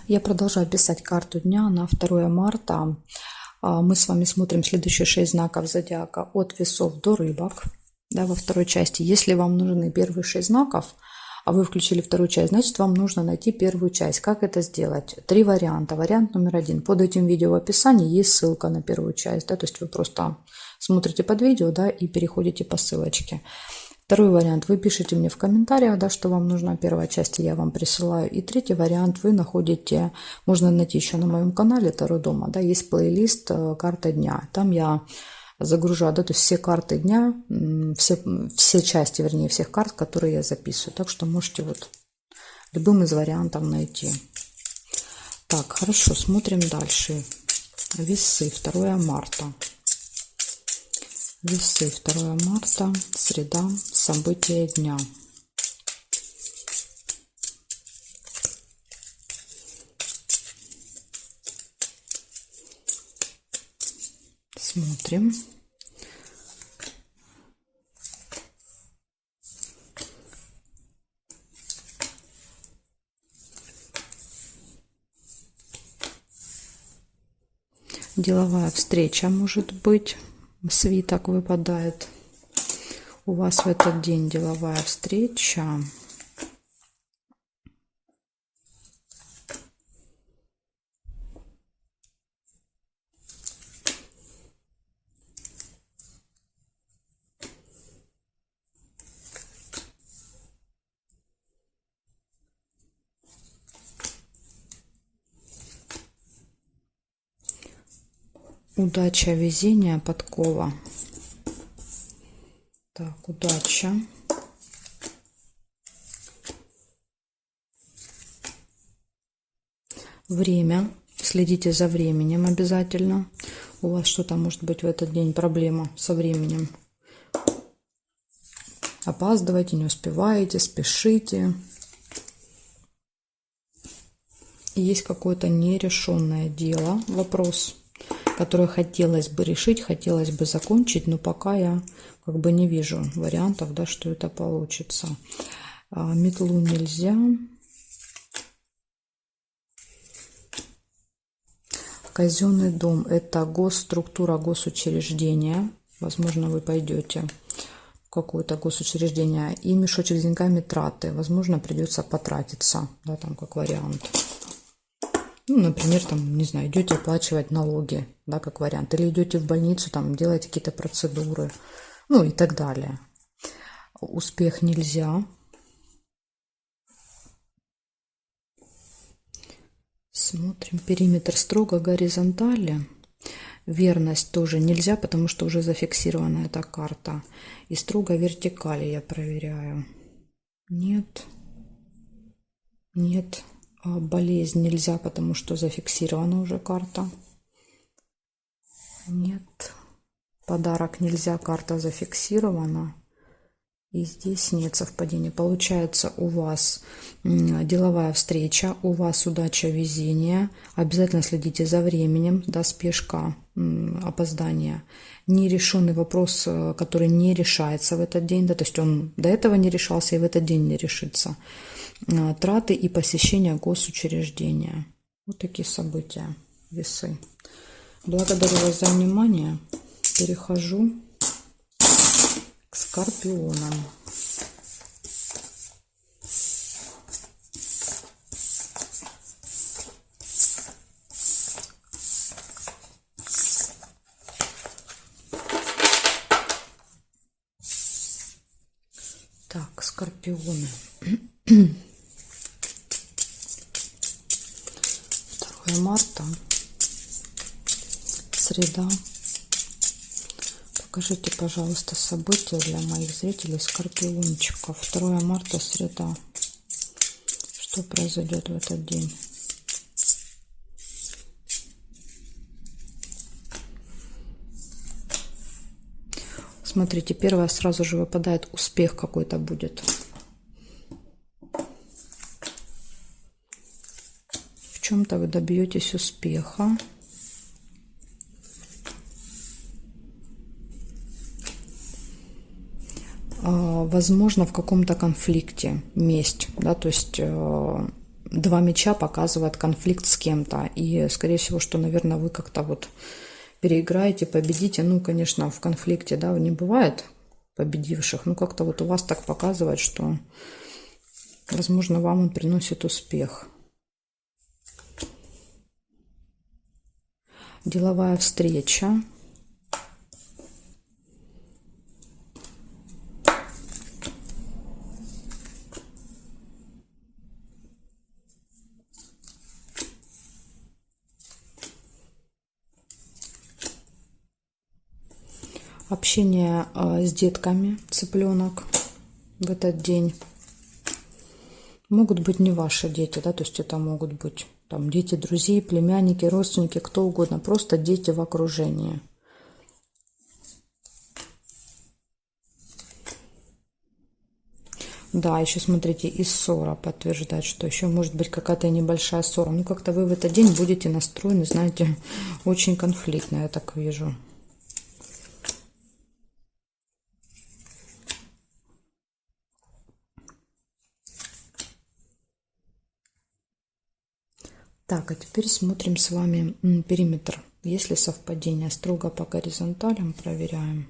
Я продолжаю писать карту дня на 2 марта. Мы с вами смотрим следующие 6 знаков зодиака от весов до рыбок. Да, во второй части. Если вам нужны первые 6 знаков, а вы включили вторую часть, значит вам нужно найти первую часть. Как это сделать? 3 варианта. Вариант номер 1. Под этим видео в описании есть ссылка на первую часть. Да, то есть вы просто смотрите под видео, да, и переходите по ссылочке. Второй вариант. Вы пишите мне в комментариях, да, что вам нужна первая часть, и я вам присылаю. И третий вариант вы находите, можно найти еще на моем канале Таро Дома, да, есть плейлист «Карта дня». Там я загружаю, да, то есть все карты дня, все части, вернее, всех карт, которые я записываю. Так что можете вот любым из вариантов найти. Так, хорошо, смотрим дальше. Весы, 2 марта. Весы, 2 марта, среда, события дня. Смотрим. Деловая встреча может быть. Свиток выпадает. У вас в этот день деловая встреча. Удача, везение, подкова. Так, удача. Время. Следите за временем обязательно. У вас что-то может быть в этот день проблема со временем. Опаздываете, не успеваете, спешите. Есть какое-то нерешенное дело, вопрос, которое хотелось бы решить, хотелось бы закончить, но пока я как бы не вижу вариантов, да, что это получится. Метлу нельзя. Казенный дом – это госструктура, госучреждение. Возможно, вы пойдете в какое-то госучреждение. И мешочек с деньгами – траты. Возможно, придется потратиться, да, там как вариант. Ну, например, там, не знаю, идете оплачивать налоги, да, как вариант. Или идете в больницу, там, делаете какие-то процедуры, ну и так далее. Успех нельзя. Смотрим. Периметр строго горизонтали. Верность тоже нельзя, потому что уже зафиксирована эта карта. И строго вертикали я проверяю. Нет. Нет. Болезнь нельзя, потому что зафиксирована уже карта. Нет. Подарок нельзя, карта зафиксирована. И здесь нет совпадения. Получается, у вас деловая встреча, у вас удача, везение. Обязательно следите за временем, да, спешка, опоздание. Нерешенный вопрос, который не решается в этот день, да, то есть он до этого не решался и в этот день не решится. Траты и посещение госучреждения. Вот такие события, весы. Благодарю вас за внимание. Перехожу к скорпионам. Так, скорпионы. 2 марта, среда. Покажите, пожалуйста, события для моих зрителей скорпиончиков. 2 марта, среда. Что произойдет в этот день? Смотрите, первое сразу же выпадает, успех какой-то будет. В чем-то вы добьетесь успеха. возможно, в каком-то конфликте, месть, да, то есть два меча показывает конфликт с кем-то. И, скорее всего, что, наверное, вы как-то вот переиграете, победите. Ну, конечно, в конфликте, да, не бывает победивших. Ну, как-то вот у вас так показывает, что, возможно, вам он приносит успех. Деловая встреча. Общение с детками, цыпленок в этот день. Могут быть не ваши дети, да, то есть это могут быть там дети друзей, племянники, родственники, кто угодно, просто дети в окружении. Да, еще смотрите, и ссора подтверждает, что еще может быть какая-то небольшая ссора. Ну, как-то вы в этот день будете настроены, знаете, очень конфликтно, я так вижу. Так, а теперь смотрим с вами периметр. Если совпадение, строго по горизонталям проверяем.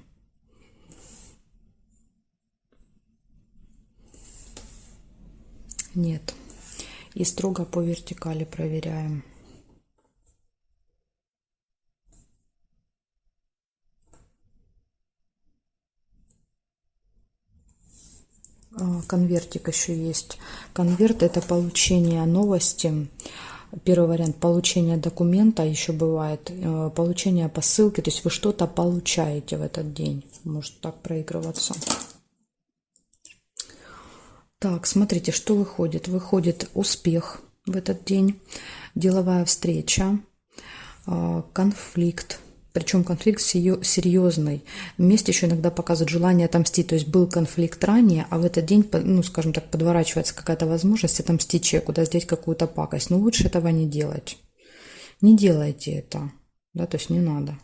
Нет. И строго по вертикали проверяем. Конвертик еще есть. Конверт — это получение новости. Первый вариант — получение документа. Еще бывает получение посылки. То есть вы что-то получаете в этот день. Может так проигрываться. Так, смотрите, что выходит. Выходит успех в этот день, деловая встреча, конфликт. Причем конфликт серьезный. Вместе еще иногда показывает желание отомстить. То есть был конфликт ранее, а в этот день, ну, скажем так, подворачивается какая-то возможность отомстить человеку, да, сделать какую-то пакость. Но лучше этого не делать. Не делайте это. Да, то есть не надо.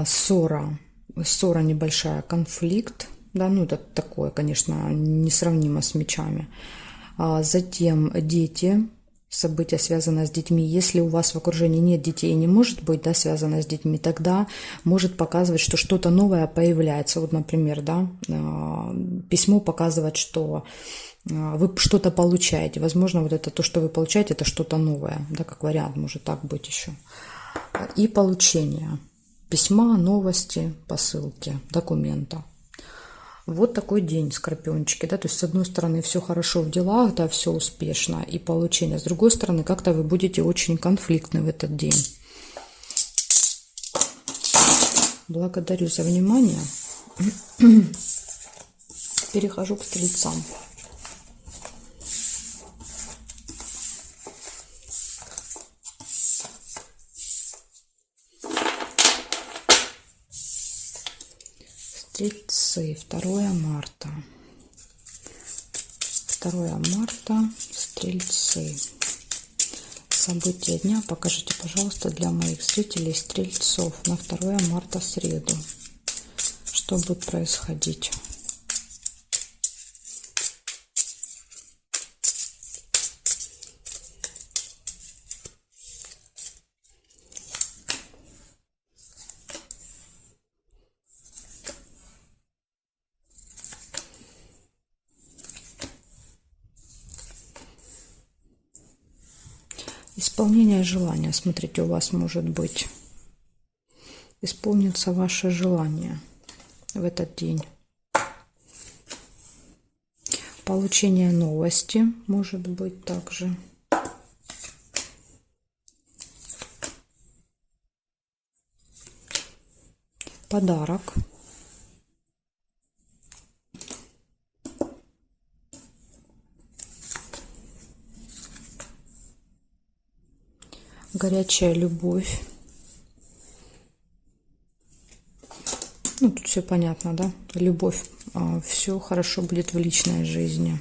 Ссора. Ссора небольшая, конфликт. Да, ну это такое, конечно, несравнимо с мечами. Затем дети. События, связанные с детьми. Если у вас в окружении нет детей и не может быть, да, связано с детьми, тогда может показывать, что что-то новое появляется. Вот, например, да, письмо показывает, что вы что-то получаете. Возможно, вот это то, что вы получаете, это что-то новое. Да, как вариант, может так быть еще. И получение письма, новости, посылки, документа. Вот такой день, скорпиончики, да, то есть с одной стороны все хорошо в делах, да, все успешно и получение, с другой стороны как-то вы будете очень конфликтны в этот день. Благодарю за внимание. Перехожу к стрельцам. Стрельцы, 2 марта. 2 марта, стрельцы. События дня покажите, пожалуйста, для моих зрителей стрельцов на 2 марта, среду. Что будет происходить? Исполнение желания. Смотрите, у вас может быть исполнится ваше желание в этот день. Получение новости может быть также. Подарок. Горячая любовь. Ну, тут все понятно, да? Любовь. Все хорошо будет в личной жизни.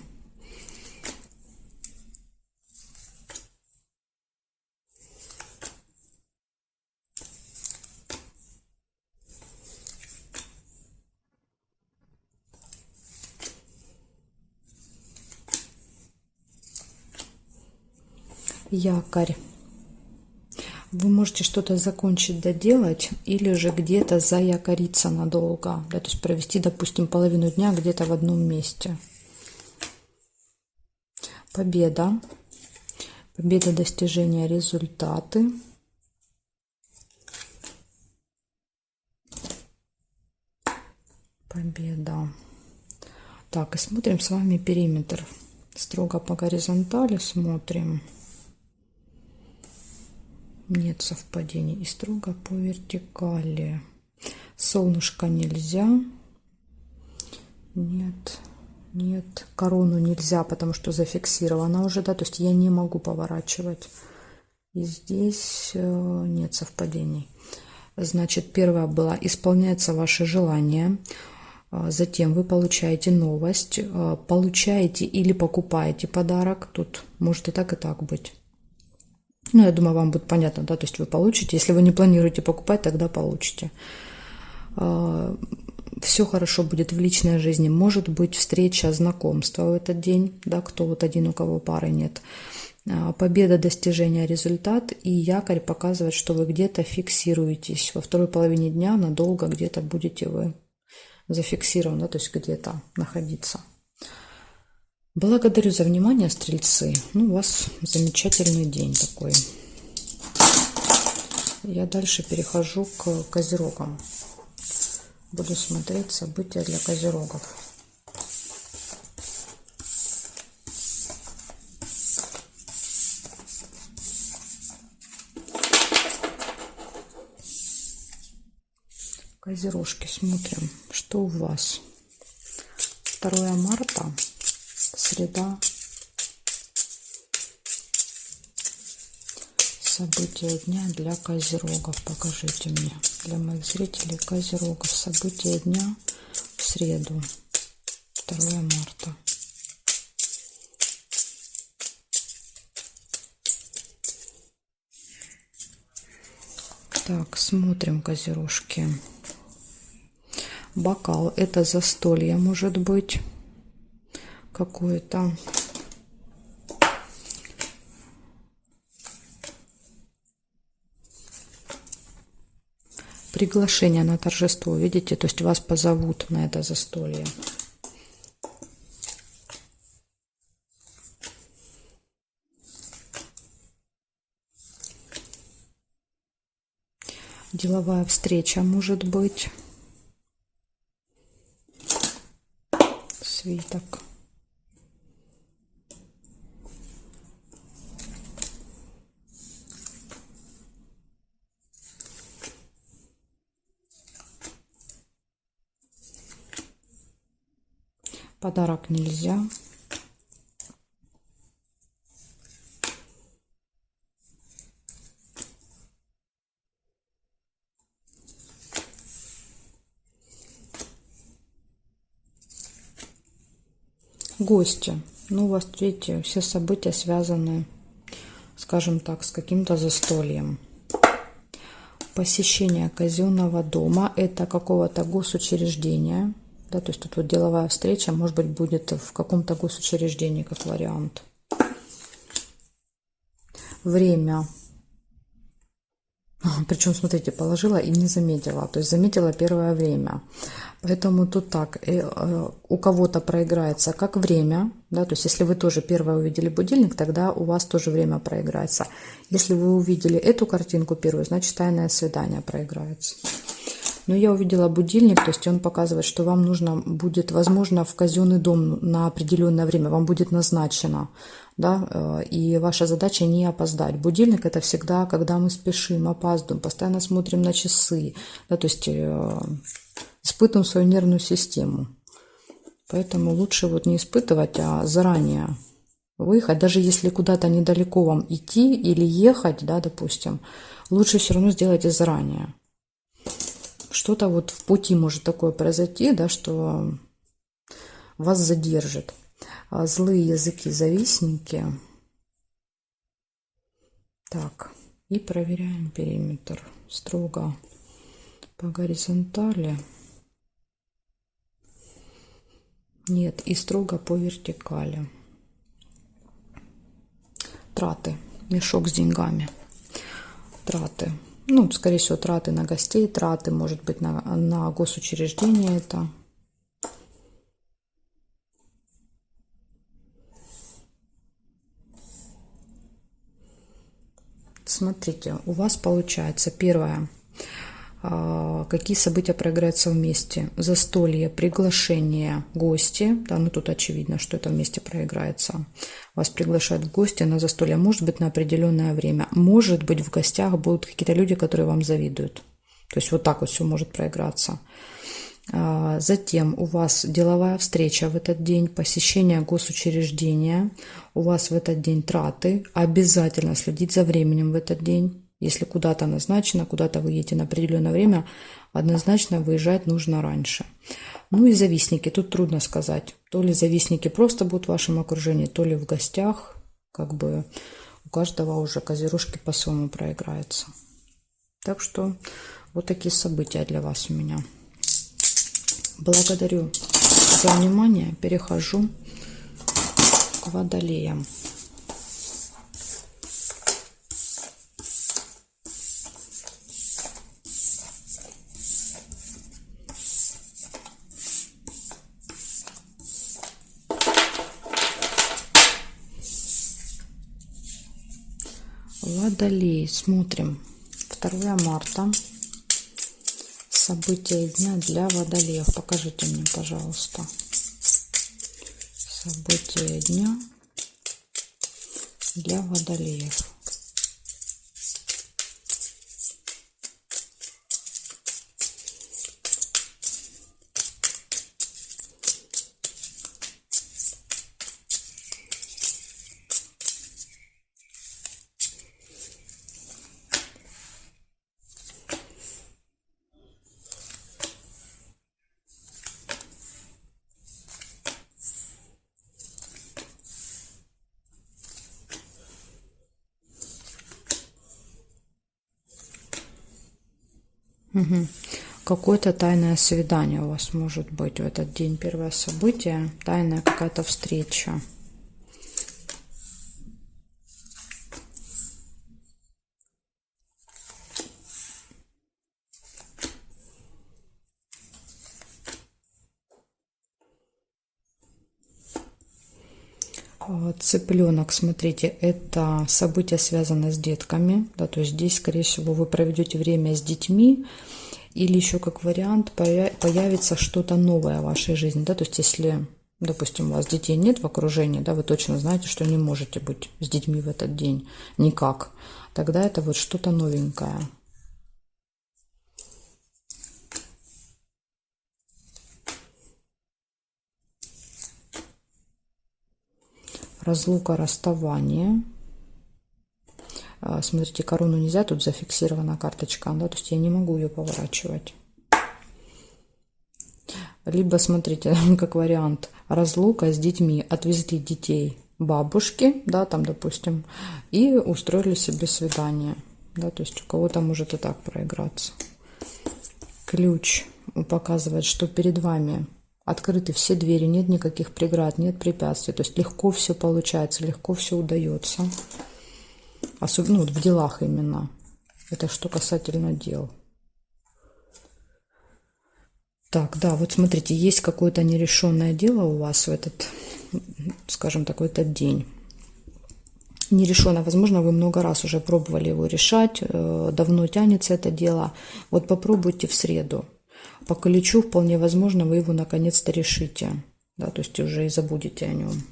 Якорь. Вы можете что-то закончить, доделать, или же где-то заякориться надолго, да, то есть провести, допустим, половину дня где-то в одном месте. Победа. Победа, достижения, результаты. Победа. Так, и смотрим с вами периметр. Строго по горизонтали смотрим. Нет совпадений. И строго по вертикали. Солнышко нельзя. Нет. Нет. Корону нельзя, потому что зафиксирована уже, да, то есть я не могу поворачивать. И здесь нет совпадений. Значит, первое было: исполняется ваше желание. Затем вы получаете новость, получаете или покупаете подарок. Тут может и так быть. Ну, я думаю, вам будет понятно, да, то есть вы получите. Если вы не планируете покупать, тогда получите. Все хорошо будет в личной жизни. Может быть встреча, знакомство в этот день, да, кто вот один, у кого пары нет. Победа, достижение, результат. И якорь показывает, что вы где-то фиксируетесь. Во второй половине дня надолго где-то будете вы зафиксированы, да, то есть где-то находиться. Благодарю за внимание, стрельцы. Ну, у вас замечательный день такой. Я дальше перехожу к козерогам. Буду смотреть события для козерогов. Козерожки, смотрим, что у вас. 2 марта, среда. События дня для козерогов. Покажите мне, для моих зрителей, козерогов. События дня в среду, 2 марта. Так, смотрим, козерожки. Бокал — это застолье, может быть, какое-то. Приглашение на торжество, видите, то есть вас позовут на это застолье. Деловая встреча, может быть. Свиток. Подарок нельзя. Гости. Ну, у вас, видите, все события связаны, скажем так, с каким-то застольем. Посещение казенного дома — это какого-то госучреждения. Да, то есть тут вот деловая встреча, может быть, будет в каком-то госучреждении, как вариант. Время. Причем, смотрите, положила и не заметила. То есть заметила первое время. Поэтому тут так, у кого-то проиграется как время. Да, то есть если вы тоже первое увидели будильник, тогда у вас тоже время проиграется. Если вы увидели эту картинку первую, значит тайное свидание проиграется. Но я увидела будильник, то есть он показывает, что вам нужно будет, возможно, в казенный дом на определенное время, вам будет назначено, да, и ваша задача не опоздать. Будильник — это всегда, когда мы спешим, опаздываем, постоянно смотрим на часы, да, то есть испытываем свою нервную систему. Поэтому лучше вот не испытывать, а заранее выехать. Даже если куда-то недалеко вам идти или ехать, да, допустим, лучше все равно сделайте заранее. Что-то вот в пути может такое произойти, да, что вас задержит. Злые языки, завистники. Так, и проверяем периметр. Строго по горизонтали. Нет, и строго по вертикали. Траты. мешок с деньгами. Траты. Ну, скорее всего, траты на гостей, траты, может быть, на госучреждение это. Смотрите, у вас получается первое. Какие события проиграются вместе? Застолье, приглашение, гости. Да, ну тут очевидно, что это вместе проиграется. Вас приглашают в гости на застолье. Может быть, на определенное время. Может быть, в гостях будут какие-то люди, которые вам завидуют. То есть вот так вот все может проиграться. Затем у вас деловая встреча в этот день, посещение госучреждения. У вас в этот день траты. Обязательно следить за временем в этот день. Если куда-то назначено, куда-то вы едете на определенное время, однозначно выезжать нужно раньше. Ну и завистники, тут трудно сказать. То ли завистники просто будут в вашем окружении, то ли в гостях. Как бы у каждого уже козерожки по-своему проиграются. Так что вот такие события для вас у меня. Благодарю за внимание. Перехожу к водолеям. Водолей. Смотрим. 2 марта. События дня для водолеев. Покажите мне, пожалуйста. События дня для водолеев. Угу. Какое-то тайное свидание у вас может быть в этот день. Первое событие. Тайная какая-то встреча. Цыпленок, смотрите, это событие связано с детками, да, то есть здесь, скорее всего, вы проведете время с детьми, или еще как вариант появится что-то новое в вашей жизни, да, то есть если, допустим, у вас детей нет в окружении, да, вы точно знаете, что не можете быть с детьми в этот день никак, тогда это вот что-то новенькое. Разлука, расставание. Смотрите, корону нельзя, тут зафиксирована карточка, да, то есть я не могу ее поворачивать. Либо, смотрите, как вариант, разлука с детьми. Отвезли детей бабушки, да, там, допустим, и устроили себе свидание. Да, то есть у кого-то может и так проиграться. Ключ показывает, что перед вами открыты все двери, нет никаких преград, нет препятствий. То есть легко все получается, легко все удается. Особенно вот в делах именно. Это что касательно дел. Так, да, вот смотрите, есть какое-то нерешенное дело у вас в этот, скажем так, в этот день. Нерешенное, возможно, вы много раз уже пробовали его решать, давно тянется это дело. Вот попробуйте в среду. По ключу вполне возможно, вы его наконец-то решите. Да, то есть уже и забудете о нем.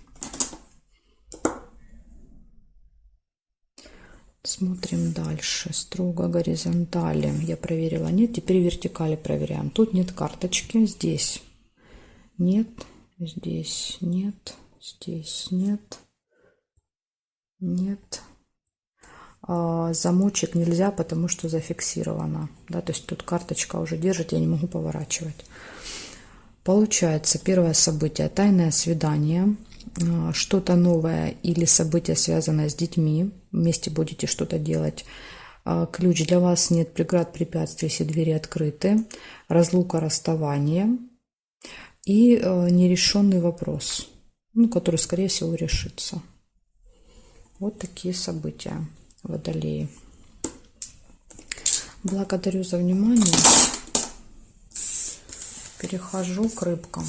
Смотрим дальше. Строго горизонтали. Я проверила. Нет. Теперь вертикали проверяем. Тут нет карточки. Здесь нет. Здесь нет. Здесь нет. Нет. Замочек нельзя, потому что зафиксировано. Да, то есть тут карточка уже держит. Я не могу поворачивать. Получается, первое событие. Тайное свидание. Что-то новое или событие, связанное с детьми. Вместе будете что-то делать. Ключ: для вас нет преград, препятствий, все двери открыты. Разлука, расставание. И нерешенный вопрос, ну, который, скорее всего, решится. Вот такие события, водолеи. Благодарю за внимание. Перехожу к рыбкам.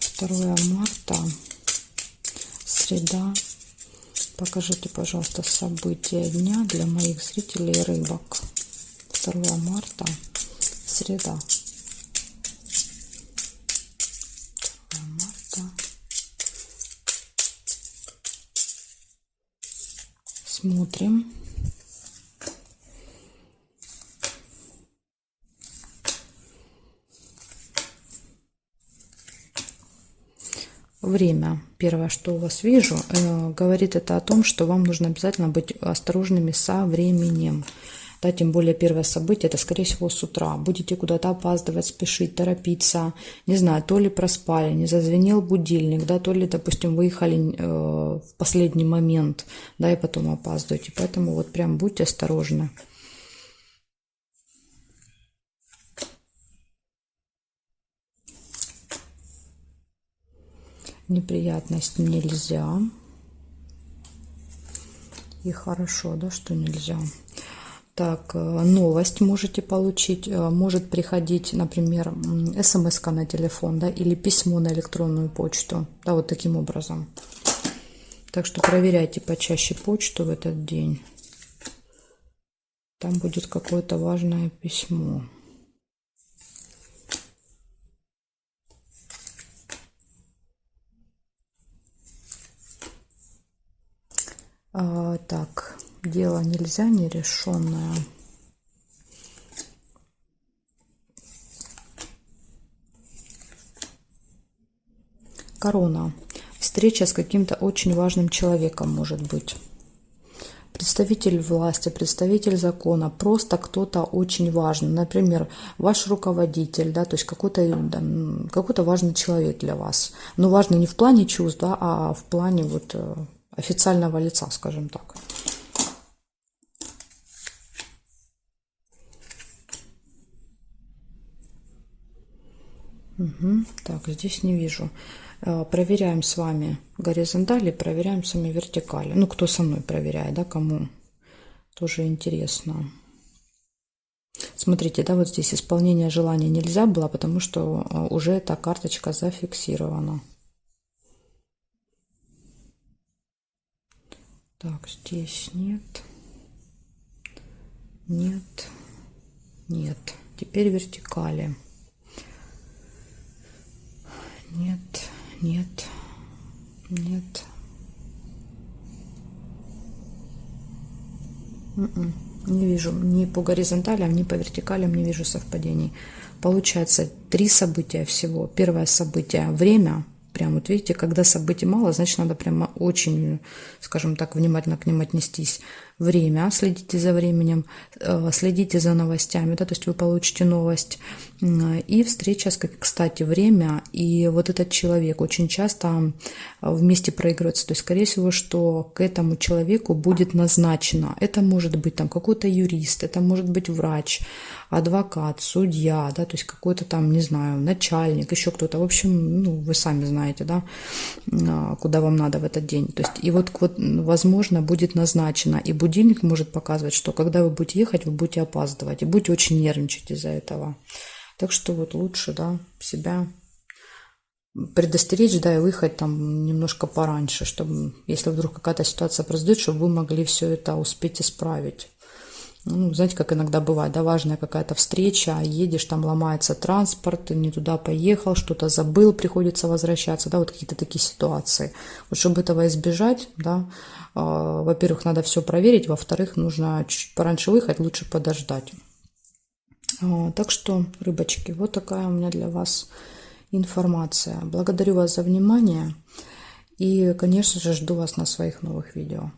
Второе марта, среда. Покажите, пожалуйста, события дня для моих зрителей рыбок. 2 марта, среда. 2 марта. Смотрим. Время. Первое, что у вас вижу, говорит это о том, что вам нужно обязательно быть осторожными со временем. Да, тем более первое событие, это скорее всего с утра. Будете куда-то опаздывать, спешить, торопиться. Не знаю, то ли проспали, не зазвенел будильник, да, то ли, допустим, выехали в последний момент, да, и потом опаздываете. Поэтому вот прям будьте осторожны. Неприятность нельзя. И хорошо, да, что нельзя. Так, новость можете получить. Может приходить, например, смс-ка на телефон, да, или письмо на электронную почту. Да, вот таким образом. Так что проверяйте почаще почту в этот день. Там будет какое-то важное письмо. Так, дело нельзя, нерешенное. Корона. Встреча с каким-то очень важным человеком может быть. Представитель власти, представитель закона, просто кто-то очень важный. Например, ваш руководитель, да, то есть какой-то важный человек для вас. Но важный не в плане чувств, да, а в плане вот официального лица, скажем так. Угу. Так, здесь не вижу. Проверяем с вами горизонтали, проверяем с вами вертикали. Ну, кто со мной проверяет, да, кому тоже интересно. Смотрите, да, вот здесь исполнение желания нельзя было, потому что уже эта карточка зафиксирована. Так, здесь нет. Нет. Нет. Теперь вертикали. Нет. Нет. Нет. Не вижу ни по горизонталям, ни по вертикалям не вижу совпадений. Получается 3 события всего. Первое событие – время. Прям вот видите, когда событий мало, значит, надо прямо очень, скажем так, внимательно к ним отнестись. Время, следите за временем, следите за новостями, да, то есть вы получите новость. И встреча, кстати, время и вот этот человек очень часто вместе проигрывается. То есть, скорее всего, что к этому человеку будет назначено. Это может быть там какой-то юрист, это может быть врач, адвокат, судья, да, то есть какой-то там, не знаю, начальник, еще кто-то. В общем, ну, вы сами знаете, да, куда вам надо в этот день. То есть, и вот возможно, будет назначено. И будильник может показывать, что когда вы будете ехать, вы будете опаздывать. И будете очень нервничать из-за этого. Так что вот лучше, да, себя предостеречь, да, и выехать там немножко пораньше, чтобы, если вдруг какая-то ситуация произойдет, чтобы вы могли все это успеть исправить. Ну, знаете, как иногда бывает, да, важная какая-то встреча, едешь, там ломается транспорт, не туда поехал, что-то забыл, приходится возвращаться, да, вот какие-то такие ситуации. Вот чтобы этого избежать, да, во-первых, надо все проверить, во-вторых, нужно чуть пораньше выехать, лучше подождать. Так что, рыбочки, вот такая у меня для вас информация. Благодарю вас за внимание и, конечно же, жду вас на своих новых видео.